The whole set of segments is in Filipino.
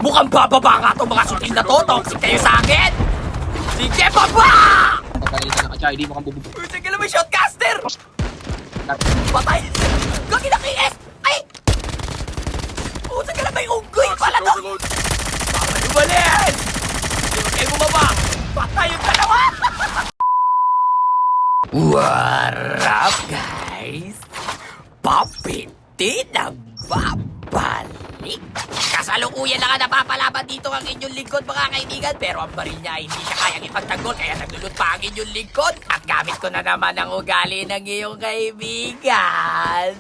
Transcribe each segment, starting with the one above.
Mukhang bababa nga itong mga sutil na to. Toxic kayo sa akin. Sige, baba! Pagkagalitan na ka, Chai. Di mo kang bububu. Sige na may shotcaster! Patay! Gagi na KS! Ay! Puta ka na may unggoy pala to! Baka lumalin! Hindi mo kayo bumaba! Patay yung dalawa! What up, guys? Papiti na babalik! Kasalukuyan na nga napapalaban dito ang inyong lingkod, mga kaibigan, pero ang baril niya ay hindi siya kayang ipagtanggol, kaya naglulot pa ang inyong lingkod. At gamit ko na naman ang ugali ng iyong kaibigan.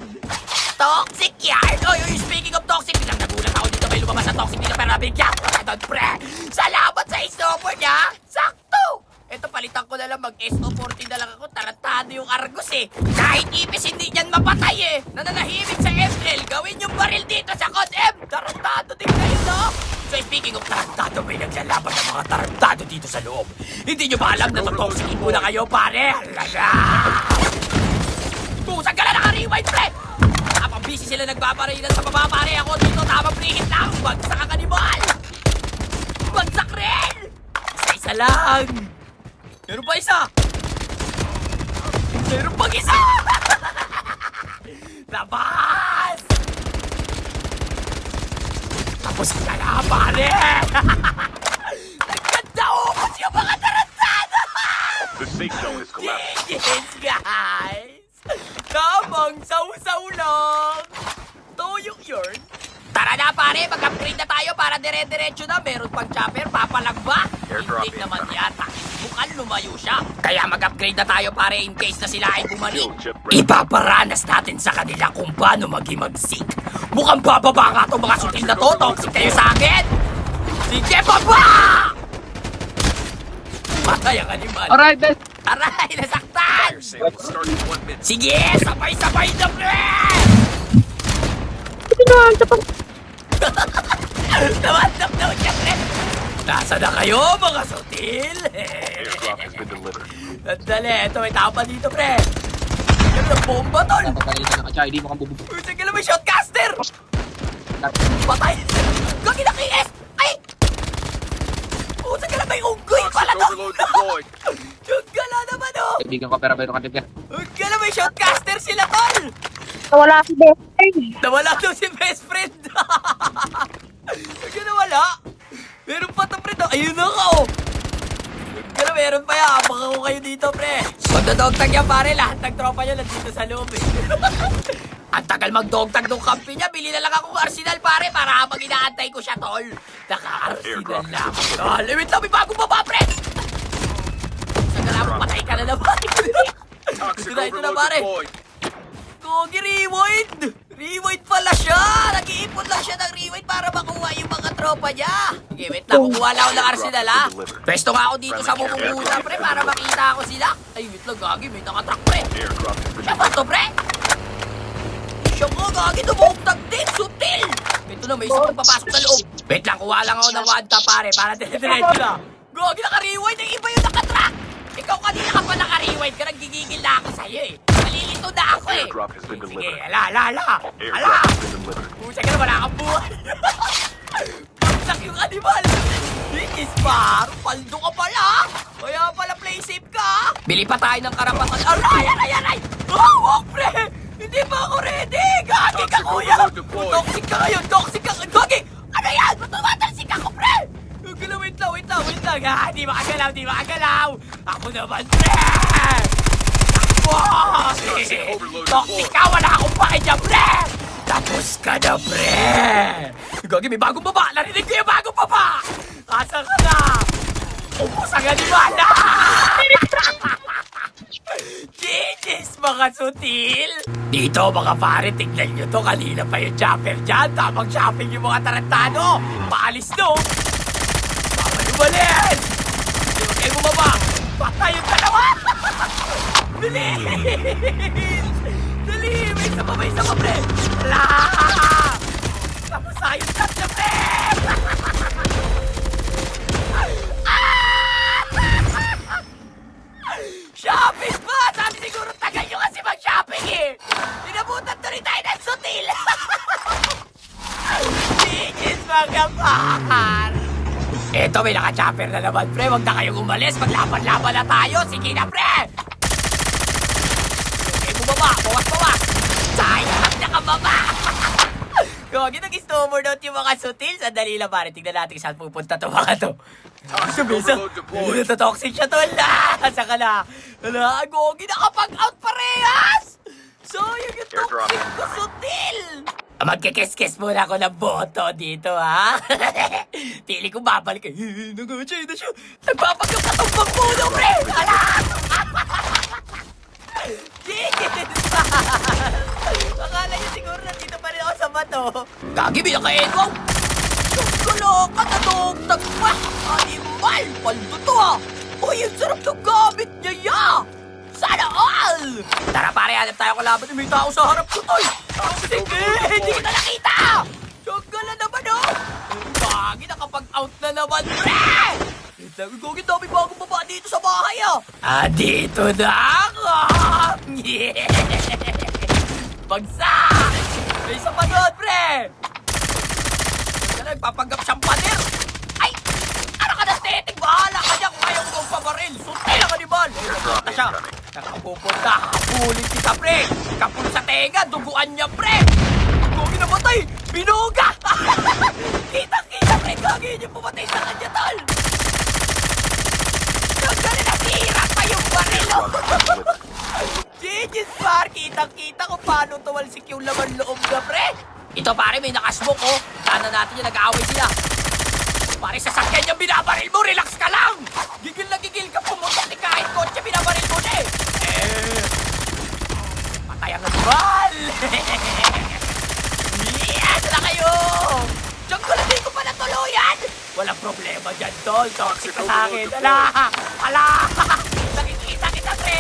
Toxic yan! Oy, speaking of toxic, bilang nagulat ako dito may lumabas sa toxic dito, pero nabigyan ko na doon, pre! Salamat sa snowboard niya! Sakto! Ito, palitan ko na lang, mag-SO40 na lang ako. Tarantado yung Argus eh. Kahit ipis, hindi niyan mapatay eh. Nananahimik sa ML. Gawin yung baril dito sa Code M. Tarantado din kayo, no? So, speaking of tarantado, may naglalaban ng mga tarantado dito sa loob. Hindi nyo ba alam na totoxikin muna kayo, pare? Halala! Tusag ka na naka-rewind, pre! Habang busy sila nagbabarilan sa baba, pare. Ako dito, tamang pre-hit lang. Bagsak ang kanibal! Bagsak rin! Isa-isa lang! Meron pa isa! Meron pang isa! Labas! Tapos ka na, pare! Nagkanda-ubos yung mga tarantado! The safe zone is collapsed. Yes, guys! Tamang sausaw lang! Toyong yun! Tara na, pare! Mag-upgrade na tayo para dire-diretso na. Meron pang chopper, papalag ba? Hindi naman yata. Mukhang lumayo siya. Kaya mag-upgrade na tayo, pare, in case na sila ay bumalik. Ipaparanas natin sa kanila kung paano mag-imagsik. Mukhang bababa nga itong mga sutil na to. Toxic kayo sa akin. Sige, baba! Patay ang animal. Alright, then. Aray, nasaktan! Starting 1 minute. Sige, sabay-sabay na, pre! Namatap daw siya, pre! Nasa na kayo, mga sutil? Airdrop has been delivered. Sandali, ito, may tao pa dito, pre! Ano na bomba, tol? Pagkagalitan na ka, Chai. Di mo kang bububu. Sige na may shotcaster! Patay! Gagi na KS! Ay! Sige na may unggoy pala to! Overload deployed. Gala naman, oh! Kaibigan ko, pero mayroon ka din yan. Sige na may shotcaster sila, tol! Nawala si best friend. Nawala daw si best friend! Sige na wala! Meron pa to, pre! Ayun na ka, oh! Kaya meron pa yan. Baka ko kayo dito, pre. Magdodogtag yan, pare. Lahat ng tropa nyo nandito sa loob, eh. Ang tagal magdogtag ng kampi niya. Bili na lang akong arsenal, pare, para habang inaantay ko siya, tol. Naka-arsenal na ako, tol. Wait lang, may bagong baba, pre. Sagal lang, patay ka na naman. Toxic Ito na, overload pare. deployed. Gogi, rewind! Rewind pala siya! Nag-iipon lang siya ng rewind para makuha yung mga tropa niya. Okay, wait lang. Kukuha lang ako ng arsenal, ha? Pwesto nga ako dito sa mumunguna, pre, para makita ako sila. Ay, wait lang, Gagi. May nakatrack, pre. Airdrop has been Siya ba to, pre? Siya nga, Gagi. Tumugtag din. Sutil! Ito na, may isa pang papasok sa loob. Wait lang, kuha lang ako ng wanta, pare, para dire-diretso na. Gagi, naka-rewind. Ang iba yung nakatrack. Ikaw kanina ka pa naka-rewind ka. Nagigigil na ako sa'yo, eh. Nalilito na ako, eh. Airdrop has been Sige, delivered. ala! Airdrop has been delivered. Pucha ka na, wala kang buhay. Pagsak yung animal. Linis pa. Paldo ka pala. Kaya pala play safe ka. Bili pa tayo ng karapatan. Aray! Oh, pre. Hindi pa ako ready. Gagi ka, kuya. Toxic ka ngayon. Toxic ka. Gagi. Ano yan? Tumatalsik ako, pre. Wait lang. Di makagalaw. Ako naman, pre. Wow! Toxic ka! Wala akong pakidya, pre! Tapos ka na, pre! Gagi, may bagong baba! Narinig ko yung bagong baba! Asa ka na? Upos ang animal! Genius, mga sutil! Dito, mga pare, tignan nyo to. Kanina pa yung chopper dyan. Tamang shopping yung mga tarantado. Paalis no! Baka lumalin! Hindi mo kayo bumaba! Patay yung dalawa! Bilis! Dali! May isa pa, pre! Ala! Tapos tayo chat niya, pre! Shopping pa! Sabi siguro tagal nyo kasi mag-shopping, eh! Pinabutan tuloy tayo ng sutil! Genius, mga pa! par! Eto, may naka-chopper na naman, pre. Huwag na kayong umalis. Maglaban-laban na tayo. Sige na, pre! Okay, bumaba. Bawas-bawas. Sayang, nakababa! Gagi, nag-snowboard out yung mga sutil. Sandali lang, pare. Tignan natin saan pupunta to mga to. Toxic overload deployed. Toxic siya, tol. Saka na. Wala, Gogi, nakapag-out parehas! So, yung Airdrop toxic ko sutil! Magkikis-kis muna ako ng boto dito, ha? Pili ko babalik. Nag-chay na siya. Nagpapagyok ka itong pagpuno, pre! Ala! Yes! Akala niyo siguro nandito pa rin ako sa bato. Gagi, bilang ka, Edwong! Gulo ka na dugtag pa! Animal! Paldo to, ha! Uy, ang sarap ng gamit niya, ya! Sana all! Tara, pare, hanap tayo kalaban. May tao sa harap ko, tol! Sige! Hindi kita nakita! Siyangga na naman, oh! Gagi, nakapag-out na naman, pre! Gagi, dami bagong baba dito sa bahay, ah! Dito na ako! Yeah! Bagsak! May isa pa doon, pre! Nagpapanggap siyang pader! Ay! Ano ka na, teting? Bahala ka niya kung ayaw mo pabaril! Sunti lang, animal! Nagpunta siya! Nakapupunta! Habulin kita, pre! Kapul sa tenga! Duguan niya, pre! Gogi namatay! Binuga! Kitang-kita, pre! Gogi niya pumatay sa kanya, tol! Nagdali na sira pa yung baril, oh! Genius, par! Kitang-kita kung paano tumalsik yung laman loob na, pre! Ito, pare, may nakasmoke, oh! Sana natin yung nag-aaway sila! Pare, sasakyan niyang binabaril mo! Relax ka lang! Gigil na gigil ka! Pumutok ni kahit kotse, binabaril mo na, eh! Patay ang asbal! Yes! Na kayo! Diyan ko lang, di ko pa natuluyan! Walang problema dyan, tol! Toxic ka sa akin! Ala! Ala! Nakikita kita, pre!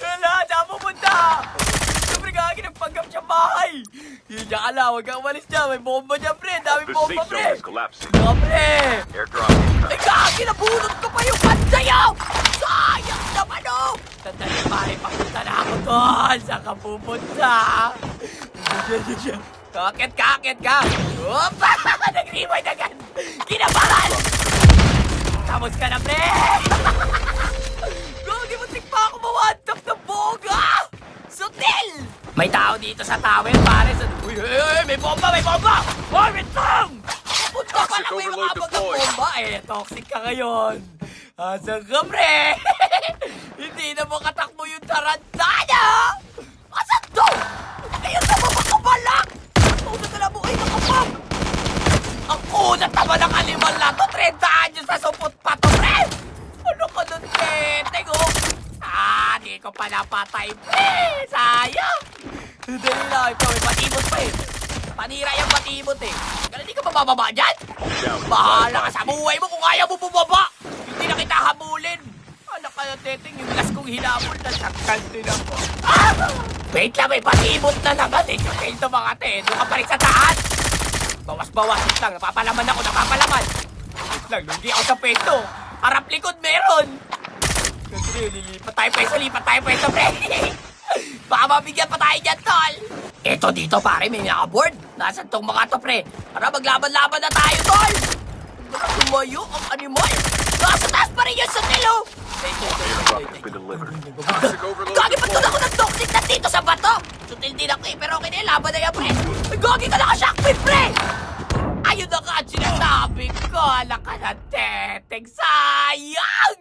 Ala! Saan pupunta? Siyempre, gagi, nagpanggap siya bahay! Hindi ka ala, huwag kang umalis dyan! May bomba dyan, pre! Daming The bomba, safe pre! zone is collapsing. Mga pre! Airdrop incoming. Ay, gagi! Nabunot ko pa yung pansayo! Sayang naman, oh! Sandali, pare, papunta na ako doon! Saan ka pupunta? Kakit ka! Opa! Nag-rewind agad! Kinabahan! Tamos ka na, pre! Gagi, muntik pa ako mawantap ng boga! Sutil! May tao dito sa tower, pare. Uy, may bomba! Uy, wait lang! Punta pa lang, may Toxic mga overload deployed. bomba. Toxic ka ngayon. Asan ka, pre? Hindi na mo katakbo yung tarantana! Asan to? Ayun na mo makabalak! Unat na mo, ay nakapag! Ang unat naman ng animal na to, 30 anyos sa supot pa to, pre! Ano ka nun, teteng, oh? Di ko pa napatay, pre! Sayang! Dali lang, ito, may patibot pa eh. Panira yung patibot eh. Kaya hindi ka pa bababa dyan? Down. Bahala ka sa buhay mo kung ayaw mo bumaba! Hindi na kita habulin! Anak ka na, teteng, yung last kong hinabol, nasaktan din ako. Wait lang, may patibot na naman eh. Yung ito mga te, doon ka pa rin sa taas. Bawas-bawas, wait lang, napapalaman ako, napapalaman. Wait lang, hindi ako sa pwesto. Harap likod meron. Kasi lilipat tayo pwesto, pre. Baka mabigyan pa tayo dyan, tol. Eto dito, pare, may nakaboard. Nasaan tong mga to, pre? Para maglaban-laban na tayo, tol. Baka tumayo ang animal. Nasa taas pa rin yun sa tilo. Airdrop has been delivered. Toxic overload Gagi, ba't deployed. ako ng toxic na dito sa bato? Sutil din ako eh, pero okay na yun, laban na yan, pre. Ay, Gagi ka naka-shockwave, pre. Ayun na nga ang sinasabi ko, alak ka na, teteng, sayang!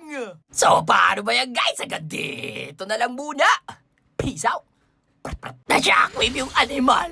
So, paano ba yan, guys? Hanggang dito na lang muna. Peace out. Na-shockwave yung animal.